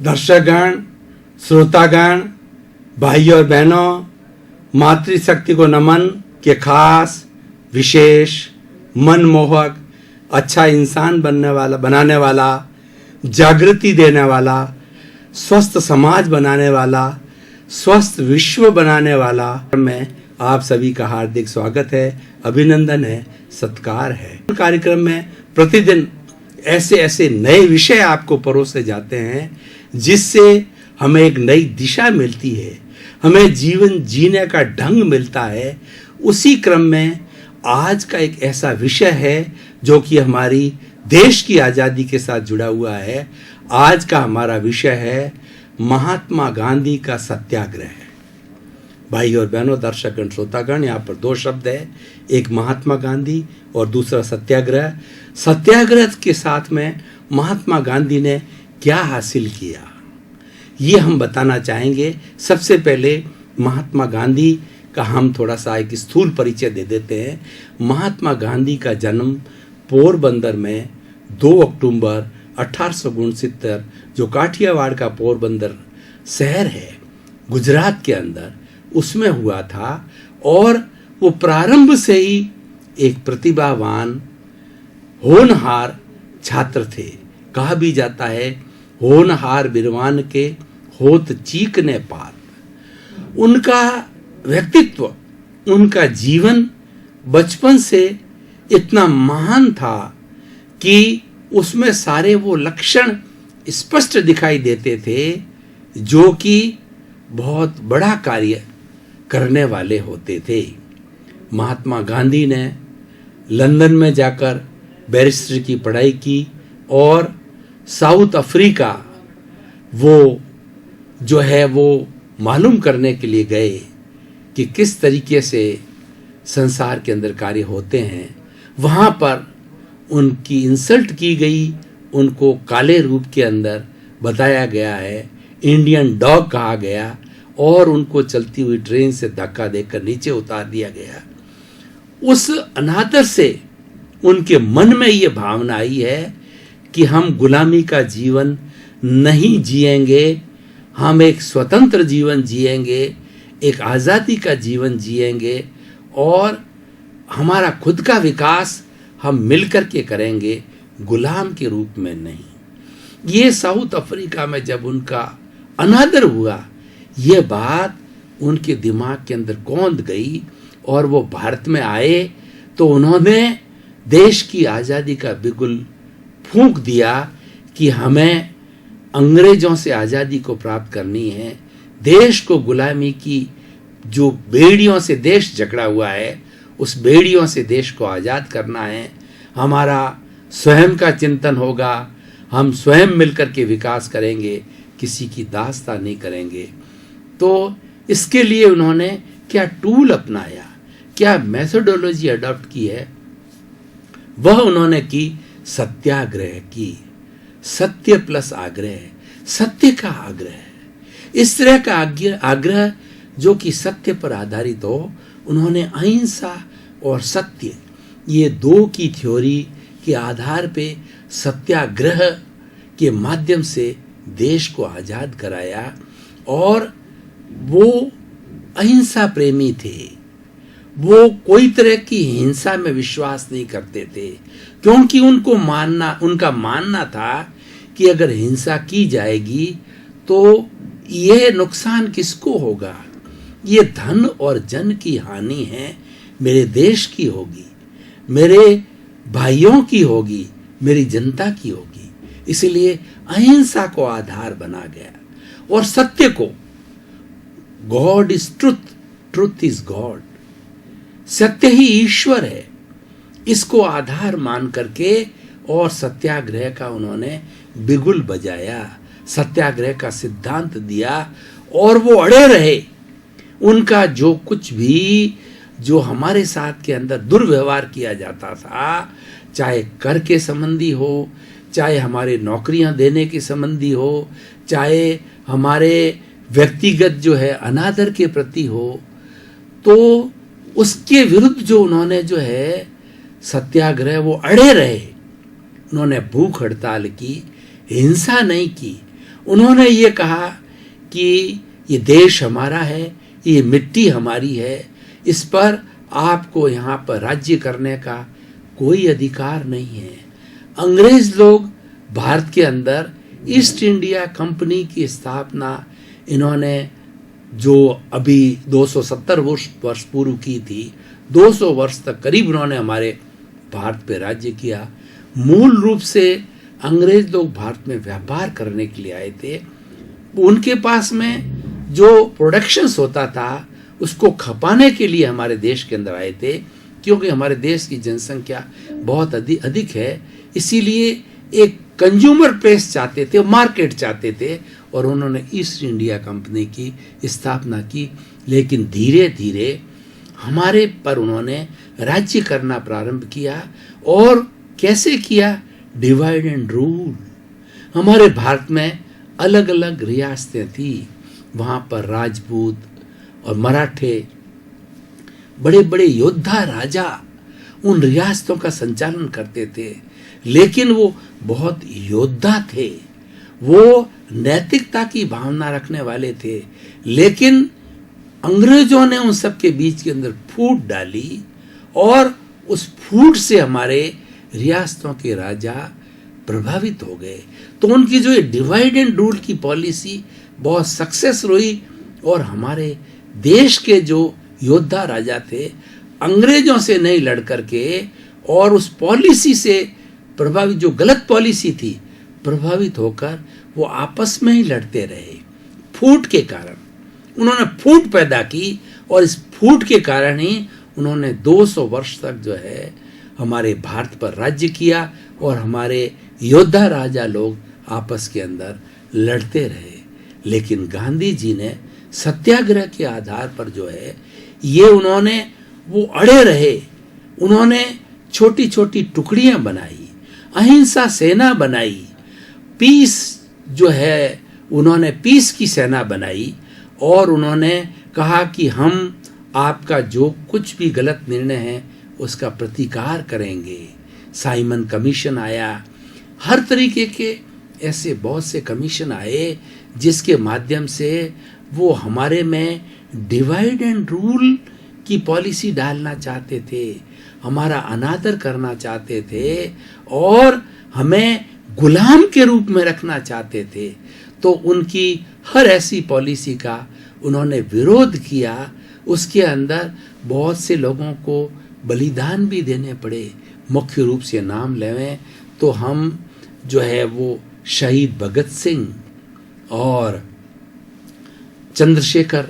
दर्शकगण, श्रोतागण, भाई और बहनों, मातृशक्ति को नमन के खास, विशेष, मनमोहक, अच्छा इंसान बनाने वाला, जागृति देने वाला, स्वस्थ समाज बनाने वाला, स्वस्थ विश्व बनाने वाला में आप सभी का हार्दिक स्वागत है, अभिनंदन है, सत्कार है। कार्यक्रम में प्रतिदिन ऐसे ऐसे नए विषय आपको परोसे जाते हैं जिससे हमें एक नई दिशा मिलती है, हमें जीवन जीने का ढंग मिलता है। उसी क्रम में आज का एक ऐसा विषय है जो कि हमारी देश की आज़ादी के साथ जुड़ा हुआ है। आज का हमारा विषय है महात्मा गांधी का सत्याग्रह। भाई और बहनों, दर्शकगण, श्रोतागण, यहाँ पर दो शब्द है, एक महात्मा गांधी और दूसरा सत्याग्रह। सत्याग्रह के साथ में महात्मा गांधी ने क्या हासिल किया, ये हम बताना चाहेंगे। सबसे पहले महात्मा गांधी का हम थोड़ा सा एक स्थूल परिचय दे देते हैं। महात्मा गांधी का जन्म पोरबंदर में 2 अक्टूबर 1869, जो काठियावाड़ का पोरबंदर शहर है गुजरात के अंदर, उसमें हुआ था। और वो प्रारंभ से ही एक प्रतिभावान, होनहार छात्र थे। कहा भी जाता है, होनहार बिरवान के होत चीकने पात। उनका व्यक्तित्व, उनका जीवन बचपन से इतना महान था कि उसमें सारे वो लक्षण स्पष्ट दिखाई देते थे जो कि बहुत बड़ा कार्य करने वाले होते थे। महात्मा गांधी ने लंदन में जाकर बैरिस्टर की पढ़ाई की और साउथ अफ्रीका वो जो है वो मालूम करने के लिए गए कि किस तरीके से संसार के अंदर कार्य होते हैं। वहाँ पर उनकी इंसल्ट की गई, उनको काले रूप के अंदर बताया गया है, इंडियन डॉग कहा गया और उनको चलती हुई ट्रेन से धक्का देकर नीचे उतार दिया गया। उस अनादर से उनके मन में ये भावना आई है कि हम गुलामी का जीवन नहीं जिएंगे, हम एक स्वतंत्र जीवन जिएंगे, एक आज़ादी का जीवन जिएंगे और हमारा खुद का विकास हम मिलकर के करेंगे, गुलाम के रूप में नहीं। ये साउथ अफ्रीका में जब उनका अनादर हुआ, ये बात उनके दिमाग के अंदर कौंध गई और वो भारत में आए तो उन्होंने देश की आज़ादी का बिगुल फूंक दिया कि हमें अंग्रेजों से आज़ादी को प्राप्त करनी है। देश को गुलामी की जो बेड़ियों से देश जकड़ा हुआ है, उस बेड़ियों से देश को आज़ाद करना है। हमारा स्वयं का चिंतन होगा, हम स्वयं मिलकर के विकास करेंगे, किसी की दास्तां नहीं करेंगे। तो इसके लिए उन्होंने क्या टूल अपनाया, क्या मेथोडोलॉजी अडॉप्ट की है, वह उन्होंने की सत्याग्रह की। सत्य प्लस आग्रह, सत्य का आग्रह। इस तरह का आग्रह जो कि सत्य पर आधारित हो। उन्होंने अहिंसा और सत्य, ये दो की थ्योरी के आधार पे सत्याग्रह के माध्यम से देश को आज़ाद कराया। और वो अहिंसा प्रेमी थे, वो कोई तरह की हिंसा में विश्वास नहीं करते थे, क्योंकि उनका मानना था कि अगर हिंसा की जाएगी तो यह नुकसान किसको होगा, ये धन और जन की हानि है, मेरे देश की होगी, मेरे भाइयों की होगी, मेरी जनता की होगी। इसलिए अहिंसा को आधार बना गया और सत्य को, God is truth, truth is God, सत्य ही ईश्वर है, इसको आधार मान करके और सत्याग्रह का उन्होंने बिगुल बजाया, सत्याग्रह का सिद्धांत दिया और वो अड़े रहे। उनका जो कुछ भी जो हमारे साथ के अंदर दुर्व्यवहार किया जाता था, चाहे कर के संबंधी हो, चाहे हमारे नौकरियां देने के संबंधी हो, चाहे हमारे व्यक्तिगत जो है अनादर के प्रति हो, तो उसके विरुद्ध जो उन्होंने जो है सत्याग्रह, वो अड़े रहे। उन्होंने भूख हड़ताल की, हिंसा नहीं की उन्होंने ये कहा कि ये देश हमारा है, ये मिट्टी हमारी है, इस पर आपको यहाँ पर राज्य करने का कोई अधिकार नहीं है। अंग्रेज लोग भारत के अंदर ईस्ट इंडिया कंपनी की स्थापना इन्होंने जो अभी 270 वर्ष पूर्व की थी, 200 वर्ष तक करीब उन्होंने हमारे भारत पे राज्य किया। मूल रूप से अंग्रेज लोग भारत में व्यापार करने के लिए आए थे। उनके पास में जो प्रोडक्शंस होता था उसको खपाने के लिए हमारे देश के अंदर आए थे, क्योंकि हमारे देश की जनसंख्या बहुत अधिक है। इसीलिए एक कंज्यूमर प्लेस चाहते थे, मार्केट चाहते थे, और उन्होंने ईस्ट इंडिया कंपनी की स्थापना की। लेकिन धीरे धीरे हमारे पर उन्होंने राज्य करना प्रारंभ किया। और कैसे किया? Divide and rule. हमारे भारत में अलग अलग रियासतें थी, वहाँ पर राजपूत और मराठे, बड़े बड़े योद्धा राजा उन रियासतों का संचालन करते थे। लेकिन वो बहुत योद्धा थे, वो नैतिकता की भावना रखने वाले थे। लेकिन अंग्रेजों ने उन सब के बीच के अंदर फूट डाली, और उस फूट से हमारे रियासतों के राजा प्रभावित हो गए। तो उनकी जो ये डिवाइड एंड रूल की पॉलिसी बहुत सक्सेस हुई, और हमारे देश के जो योद्धा राजा थे, अंग्रेजों से नहीं लड़ करके और उस पॉलिसी से प्रभावित, जो गलत पॉलिसी थी, प्रभावित होकर वो आपस में ही लड़ते रहे। फूट के कारण उन्होंने फूट पैदा की, और इस फूट के कारण ही उन्होंने 200 वर्ष तक जो है हमारे भारत पर राज्य किया, और हमारे योद्धा राजा लोग आपस के अंदर लड़ते रहे। लेकिन गांधी जी ने सत्याग्रह के आधार पर जो है ये उन्होंने वो अड़े रहे। उन्होंने छोटी छोटी टुकड़ियां बनाई, अहिंसा सेना बनाई, पीस जो है उन्होंने पीस की सेना बनाई, और उन्होंने कहा कि हम आपका जो कुछ भी गलत निर्णय है उसका प्रतिकार करेंगे। साइमन कमीशन आया, हर तरीके के ऐसे बहुत से कमीशन आए जिसके माध्यम से वो हमारे में डिवाइड एंड रूल की पॉलिसी डालना चाहते थे, हमारा अनादर करना चाहते थे, और हमें गुलाम के रूप में रखना चाहते थे। तो उनकी हर ऐसी पॉलिसी का उन्होंने विरोध किया। उसके अंदर बहुत से लोगों को बलिदान भी देने पड़े। मुख्य रूप से नाम लेवें तो हम जो है वो शहीद भगत सिंह और चंद्रशेखर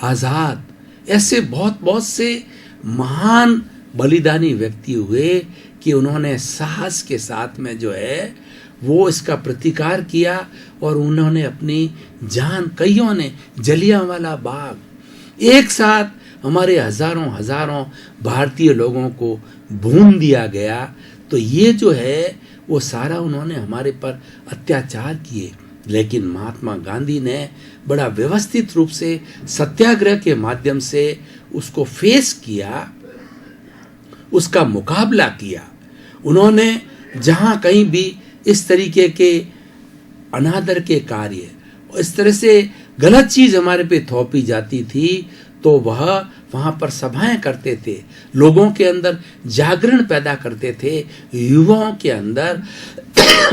आज़ाद, ऐसे बहुत से महान बलिदानी व्यक्ति हुए कि उन्होंने साहस के साथ में जो है वो इसका प्रतिकार किया, और उन्होंने अपनी जान, कईयों ने जलियांवाला बाग एक साथ हमारे हजारों भारतीय लोगों को भून दिया गया। तो ये जो है वो सारा उन्होंने हमारे पर अत्याचार किए। लेकिन महात्मा गांधी ने बड़ा व्यवस्थित रूप से सत्याग्रह के माध्यम से उसको फेस किया, उसका मुकाबला किया। उन्होंने जहां कहीं भी इस तरीके के अनादर के कार्य, इस तरह से गलत चीज हमारे पे थोपी जाती थी, तो वह वहां पर सभाएं करते थे, लोगों के अंदर जागरण पैदा करते थे, युवाओं के अंदर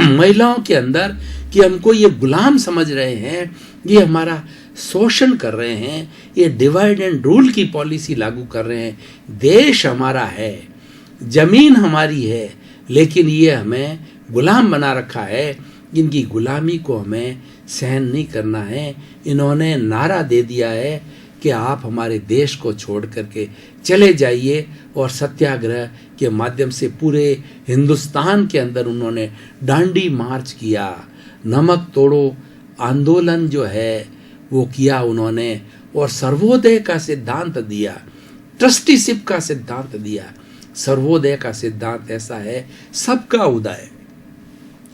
महिलाओं के अंदर, कि हमको ये गुलाम समझ रहे हैं, ये हमारा शोषण कर रहे हैं, ये डिवाइड एंड रूल की पॉलिसी लागू कर रहे हैं। देश हमारा है, जमीन हमारी है, लेकिन ये हमें गुलाम बना रखा है, इनकी गुलामी को हमें सहन नहीं करना है। इन्होंने नारा दे दिया है कि आप हमारे देश को छोड़ करके चले जाइए, और सत्याग्रह के माध्यम से पूरे हिंदुस्तान के अंदर उन्होंने डांडी मार्च किया, नमक तोड़ो आंदोलन जो है वो किया उन्होंने, और सर्वोदय का सिद्धांत दिया, ट्रस्टीशिप का सिद्धांत दिया। सर्वोदय का सिद्धांत ऐसा है, सबका उदय।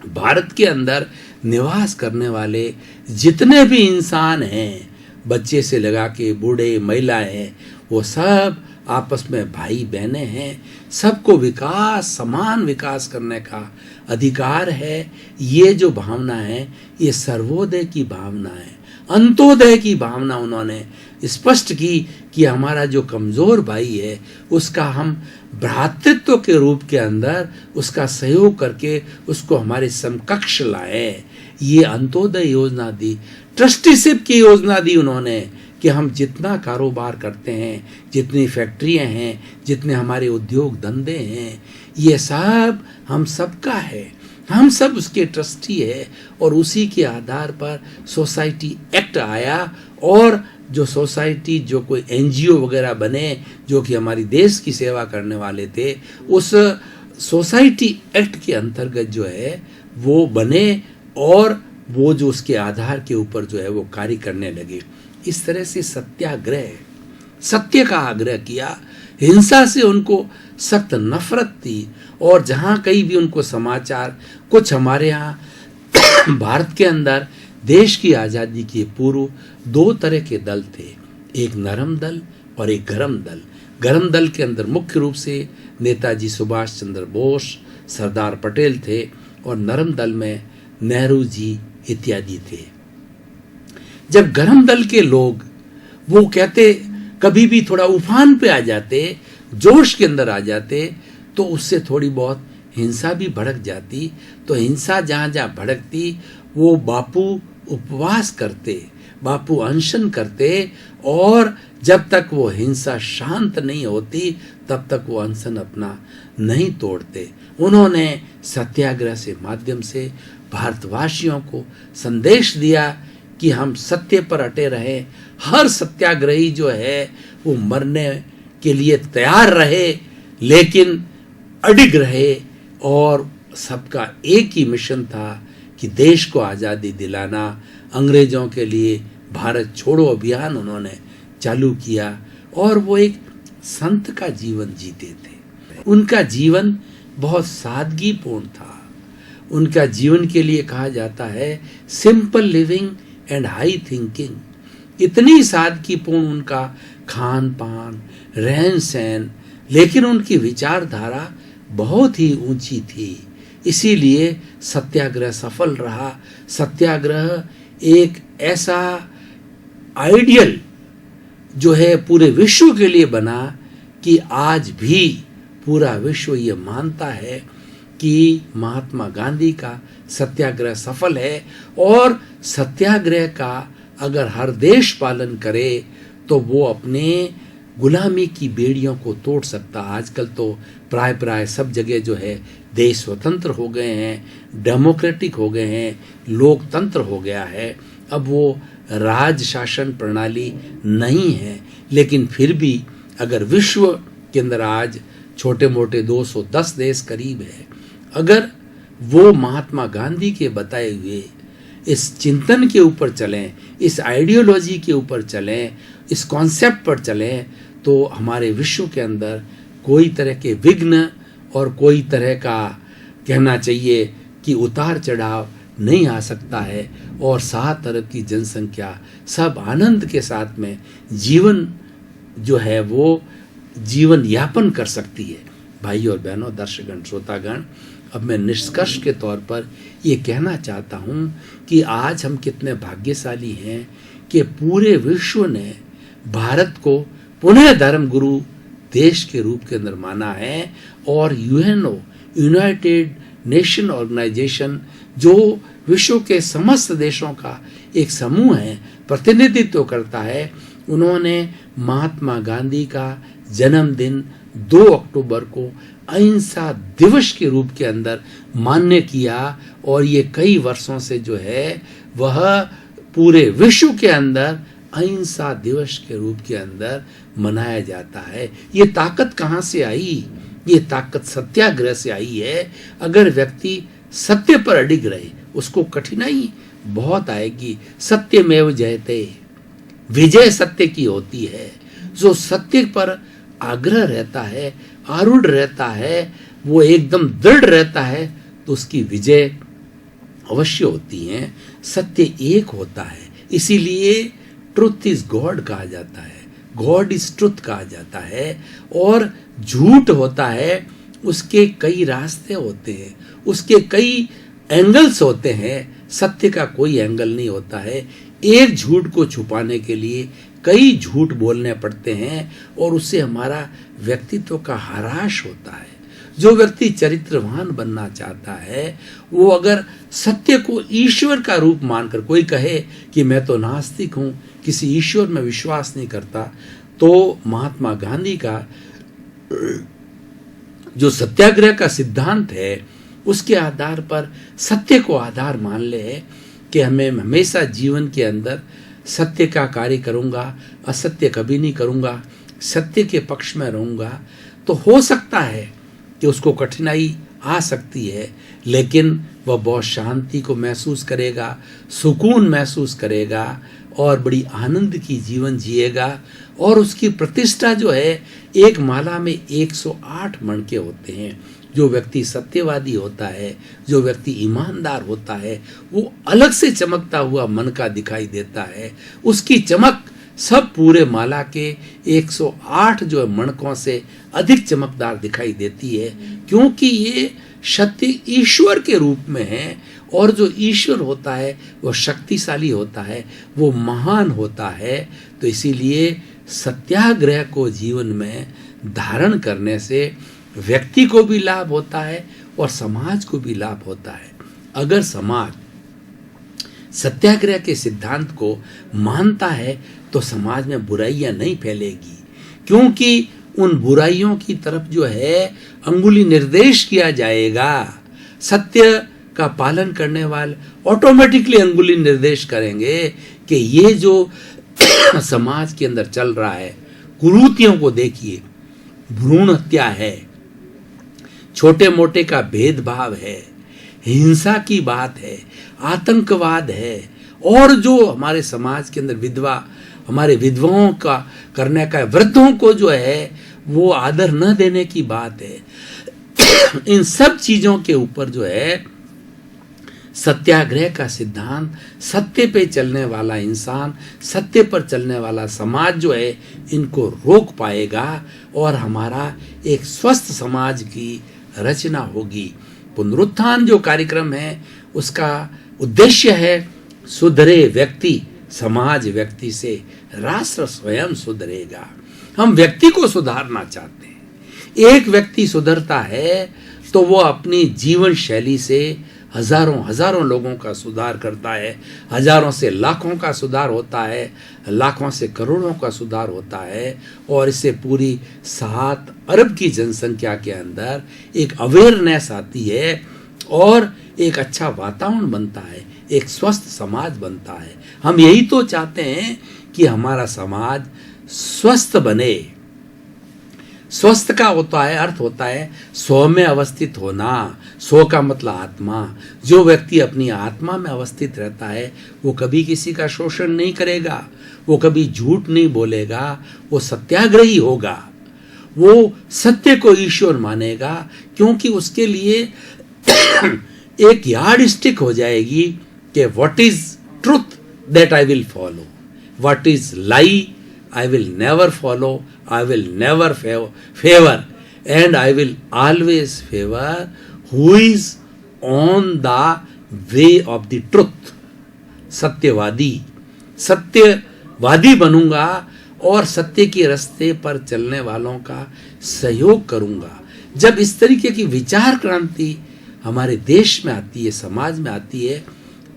भारत के अंदर निवास करने वाले जितने भी इंसान हैं, बच्चे से लगा के बूढ़े महिलाएं हैं, वो सब आपस में भाई बहनें हैं, सबको विकास, समान विकास करने का अधिकार है। ये जो भावना है ये सर्वोदय की भावना है, अंत्योदय की भावना उन्होंने स्पष्ट की कि हमारा जो कमजोर भाई है उसका हम भ्रातृत्व के रूप के अंदर उसका सहयोग करके उसको हमारे समकक्ष लाए। ये अंत्योदय योजना दी, ट्रस्टीशिप की योजना दी उन्होंने कि हम जितना कारोबार करते हैं, जितनी फैक्ट्रियां हैं, जितने हमारे उद्योग धंधे हैं, ये सब हम सबका है, हम सब उसके ट्रस्टी है। और उसी के आधार पर सोसाइटी एक्ट आया और जो सोसाइटी, जो कोई एनजीओ वगैरह बने जो कि हमारी देश की सेवा करने वाले थे, उस सोसाइटी एक्ट के अंतर्गत जो है वो बने और वो जो उसके आधार के ऊपर जो है वो कार्य करने लगे। इस तरह से सत्याग्रह, सत्य का आग्रह किया। हिंसा से उनको सख्त नफरत थी और जहां कहीं भी उनको समाचार, कुछ हमारे यहाँ भारत के अंदर देश की आज़ादी के पूर्व दो तरह के दल थे, एक नरम दल और एक गरम दल। गरम दल के अंदर मुख्य रूप से नेताजी सुभाष चंद्र बोस, सरदार पटेल थे और नरम दल में नेहरू जी इत्यादि थे। जब गरम दल के लोग वो कहते, कभी भी थोड़ा उफान पे आ जाते, जोश के अंदर आ जाते, तो उससे थोड़ी बहुत हिंसा भी भड़क जाती। तो हिंसा जहाँ जहाँ भड़कती वो बापू उपवास करते, बापू अनशन करते और जब तक वो हिंसा शांत नहीं होती तब तक वो अनशन अपना नहीं तोड़ते। उन्होंने सत्याग्रह से माध्यम से भारतवासियों को संदेश दिया कि हम सत्य पर अटे रहे। हर सत्याग्रही जो है वो मरने के लिए तैयार रहे लेकिन अडिग रहे और सबका एक ही मिशन था कि देश को आज़ादी दिलाना। अंग्रेजों के लिए भारत छोड़ो अभियान उन्होंने चालू किया और वो एक संत का जीवन जीते थे। उनका जीवन बहुत सादगीपूर्ण था। उनका जीवन के लिए कहा जाता है simple living and high thinking. इतनी सादगीपूर्ण उनका खान पान, रहन सहन, लेकिन उनकी विचारधारा बहुत ही ऊंची थी। इसीलिए सत्याग्रह सफल रहा। सत्याग्रह एक ऐसा आइडियल जो है पूरे विश्व के लिए बना कि आज भी पूरा विश्व ये मानता है कि महात्मा गांधी का सत्याग्रह सफल है और सत्याग्रह का अगर हर देश पालन करे तो वो अपने गुलामी की बेड़ियों को तोड़ सकता। आजकल तो प्राय सब जगह जो है देश स्वतंत्र हो गए हैं, डेमोक्रेटिक हो गए हैं, लोकतंत्र हो गया है। अब वो राज शासन प्रणाली नहीं है, लेकिन फिर भी अगर विश्व के अंदर आज छोटे मोटे 210 देश करीब है, अगर वो महात्मा गांधी के बताए हुए इस चिंतन के ऊपर चलें, इस आइडियोलॉजी के ऊपर चलें, इस कॉन्सेप्ट पर चलें, तो हमारे विश्व के अंदर कोई तरह के विघ्न और कोई तरह का कहना चाहिए कि उतार चढ़ाव नहीं आ सकता है और 7 अरब की जनसंख्या सब आनंद के साथ में जीवन जो है वो जीवन यापन कर सकती है। भाई और बहनों, दर्शकगण, श्रोतागण, अब मैं निष्कर्ष के तौर पर ये कहना चाहता हूँ कि आज हम कितने भाग्यशाली हैं कि पूरे विश्व ने भारत को पुनः धर्म गुरु देश के रूप के अंदर माना है और यूएनओ, यूनाइटेड नेशन ऑर्गेनाइजेशन, जो विश्व के समस्त देशों का एक समूह है, प्रतिनिधित्व करता है, उन्होंने महात्मा गांधी का जन्मदिन 2 अक्टूबर को अहिंसा दिवस के रूप के अंदर मान्य किया और ये कई वर्षों से जो है वह पूरे विश्व के अंदर अहिंसा दिवस के रूप के अंदर मनाया जाता है। ये ताकत कहाँ से आई? ये ताकत सत्याग्रह से आई है। अगर व्यक्ति सत्य पर अडिग रहे, उसको कठिनाई बहुत आएगी। सत्यमेव जयते, विजय सत्य की होती है। जो सत्य पर आग्रह रहता है, आरूढ़ रहता है, वो एकदम दृढ़ रहता है, तो उसकी विजय अवश्य होती है। सत्य एक होता है, इसीलिए ट्रुथ इज गॉड कहा जाता है। गॉड इज ट्रुथ कहा जाता है। और झूठ होता है, उसके कई रास्ते होते हैं, उसके कई एंगल्स होते हैं, सत्य का कोई एंगल नहीं होता है। एक झूठ को छुपाने के लिए कई झूठ बोलने पड़ते हैं और उससे हमारा व्यक्तित्व का ह्रास होता है। जो व्यक्ति चरित्रवान बनना चाहता है, वो अगर सत्य को ईश्वर का रूप मानकर, कोई कहे कि मैं तो नास्तिक हूं, किसी ईश्वर में विश्वास नहीं करता, तो महात्मा गांधी का जो सत्याग्रह का सिद्धांत है, उसके आधार पर सत्य को आधार मान ले कि हमें हमेशा जीवन के अंदर सत्य का कार्य करूंगा, असत्य कभी नहीं करूंगा, सत्य के पक्ष में रहूंगा, तो हो सकता है कि उसको कठिनाई आ सकती है, लेकिन वह बहुत शांति को महसूस करेगा, सुकून महसूस करेगा और बड़ी आनंद की जीवन जिएगा। और उसकी प्रतिष्ठा जो है, एक माला में 108 मणके होते हैं। जो व्यक्ति सत्यवादी होता है, जो व्यक्ति ईमानदार होता है, वो अलग से चमकता हुआ मन का दिखाई देता है। उसकी चमक सब पूरे माला के 108 जो मणकों से अधिक चमकदार दिखाई देती है, क्योंकि ये शक्ति ईश्वर के रूप में है। और जो ईश्वर होता है वो शक्तिशाली होता है, वो महान होता है। तो इसीलिए सत्याग्रह को जीवन में धारण करने से व्यक्ति को भी लाभ होता है और समाज को भी लाभ होता है। अगर समाज सत्याग्रह के सिद्धांत को मानता है तो समाज में बुराइयां नहीं फैलेगी, क्योंकि उन बुराइयों की तरफ जो है अंगुली निर्देश किया जाएगा। सत्य का पालन करने वाले ऑटोमेटिकली अंगुली निर्देश करेंगे कि ये जो समाज के अंदर चल रहा है, कुरीतियों को देखिए, भ्रूण हत्या है, छोटे मोटे का भेदभाव है, हिंसा की बात है, आतंकवाद है, और जो हमारे समाज के अंदर हमारे विधवाओं का करने का, वृद्धों को जो है वो आदर न देने की बात है। इन सब चीजों के ऊपर जो है सत्याग्रह का सिद्धांत, सत्य पे चलने वाला इंसान, सत्य पर चलने वाला समाज जो है, इनको रोक पाएगा और हमारा एक स्वस्थ समाज की रचना होगी। पुनरुत्थान जो कार्यक्रम है, उसका उद्देश्य है सुधरे व्यक्ति, समाज व्यक्ति से, राष्ट्र स्वयं सुधरेगा। हम व्यक्ति को सुधारना चाहते हैं। एक व्यक्ति सुधरता है तो वो अपनी जीवन शैली से हजारों लोगों का सुधार करता है, हजारों से लाखों का सुधार होता है, लाखों से करोड़ों का सुधार होता है। और इससे पूरी 7 अरब की जनसंख्या के अंदर एक अवेयरनेस आती है और एक अच्छा वातावरण बनता है, एक स्वस्थ समाज बनता है। हम यही तो चाहते हैं कि हमारा समाज स्वस्थ बने। स्वस्थ का होता है, अर्थ होता है स्व में अवस्थित होना। स्व का मतलब आत्मा। जो व्यक्ति अपनी आत्मा में अवस्थित रहता है, वो कभी किसी का शोषण नहीं करेगा, वो कभी झूठ नहीं बोलेगा, वो सत्याग्रही होगा, वो सत्य को ईश्वर मानेगा, क्योंकि उसके लिए एक यार्ड स्टिक हो जाएगी कि what is truth that I will follow, what is lie I will never follow, I will never favor, and I will always favor who is on the way of the truth. सत्यवादी बनूंगा और सत्य के रास्ते पर चलने वालों का सहयोग करूंगा। जब इस तरीके की विचार क्रांति हमारे देश में आती है, समाज में आती है,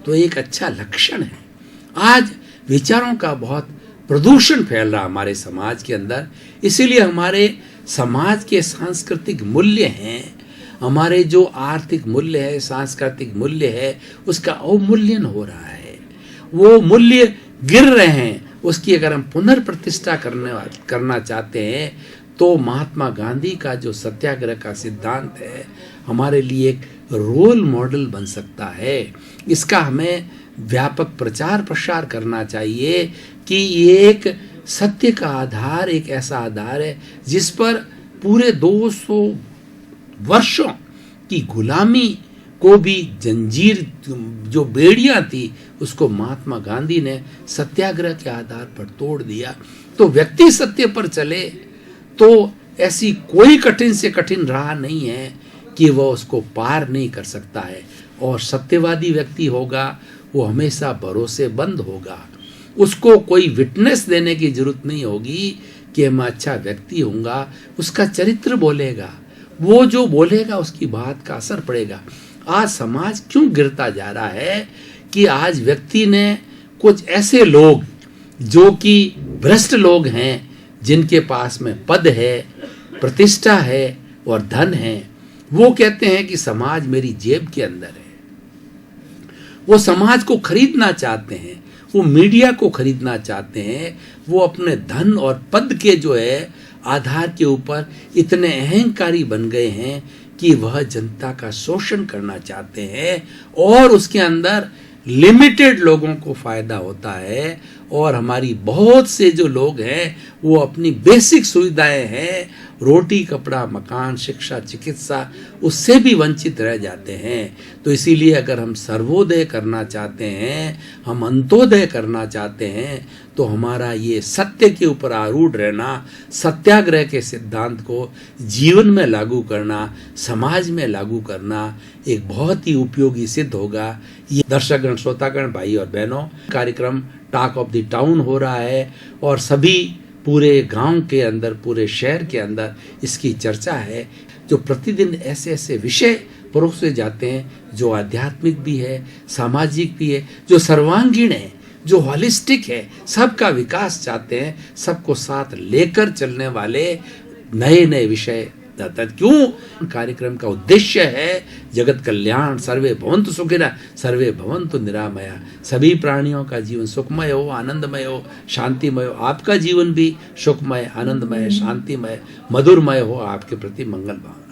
तो एक अच्छा लक्षण है। आज विचारों का बहुत प्रदूषण फैल रहा हमारे समाज के अंदर, इसीलिए हमारे समाज के सांस्कृतिक मूल्य हैं, हमारे जो आर्थिक मूल्य है, सांस्कृतिक मूल्य है, उसका अवमूल्यन हो रहा है, वो मूल्य गिर रहे हैं। उसकी अगर हम पुनर्प्रतिष्ठा करना चाहते हैं तो महात्मा गांधी का जो सत्याग्रह का सिद्धांत है हमारे लिए एक रोल मॉडल बन सकता है। इसका हमें व्यापक प्रचार प्रसार करना चाहिए कि ये एक सत्य का आधार, एक ऐसा आधार है जिस पर पूरे 200 वर्षों की गुलामी को भी जंजीर, जो बेड़ियां थी, उसको महात्मा गांधी ने सत्याग्रह के आधार पर तोड़ दिया। तो व्यक्ति सत्य पर चले तो ऐसी कोई कठिन से कठिन राह नहीं है कि वह उसको पार नहीं कर सकता है। और सत्यवादी व्यक्ति होगा वो हमेशा भरोसेमंद होगा, उसको कोई विटनेस देने की जरूरत नहीं होगी कि मैं अच्छा व्यक्ति हूँगा, उसका चरित्र बोलेगा, वो जो बोलेगा उसकी बात का असर पड़ेगा। आज समाज क्यों गिरता जा रहा है कि आज व्यक्ति ने कुछ ऐसे लोग जो कि भ्रष्ट लोग हैं, जिनके पास में पद है, प्रतिष्ठा है और धन है, वो कहते हैं कि समाज मेरी जेब के अंदर है। वो समाज को खरीदना चाहते हैं, वो मीडिया को खरीदना चाहते हैं, वो अपने धन और पद के जो है आधार के ऊपर इतने अहंकारी बन गए हैं कि वह जनता का शोषण करना चाहते हैं और उसके अंदर लिमिटेड लोगों को फायदा होता है और हमारी बहुत से जो लोग हैं वो अपनी बेसिक सुविधाएं हैं, रोटी कपड़ा मकान शिक्षा चिकित्सा, उससे भी वंचित रह जाते हैं। तो इसीलिए अगर हम सर्वोदय करना चाहते हैं, हम अंत्योदय करना चाहते हैं, तो हमारा ये सत्य के ऊपर आरूढ़ रहना, सत्याग्रह के सिद्धांत को जीवन में लागू करना, समाज में लागू करना एक बहुत ही उपयोगी सिद्ध होगा। ये दर्शकगण श्रोतागण भाई और बहनों, कार्यक्रम टॉक ऑफ द टाउन हो रहा है और सभी पूरे गांव के अंदर, पूरे शहर के अंदर इसकी चर्चा है। जो प्रतिदिन ऐसे ऐसे विषय परोसे जाते हैं जो आध्यात्मिक भी है, सामाजिक भी है, जो सर्वांगीण है, जो हॉलिस्टिक है, सबका विकास चाहते हैं, सबको साथ लेकर चलने वाले नए नए विषय। क्यों कार्यक्रम का उद्देश्य है जगत कल्याण, सर्वे भवन्तु सुखिनः सर्वे भवन्तु निरामया, सभी प्राणियों का जीवन सुखमय हो, आनंदमय हो, शांतिमय हो, आपका जीवन भी सुखमय, आनंदमय, शांतिमय, मधुरमय हो, आपके प्रति मंगल भावना।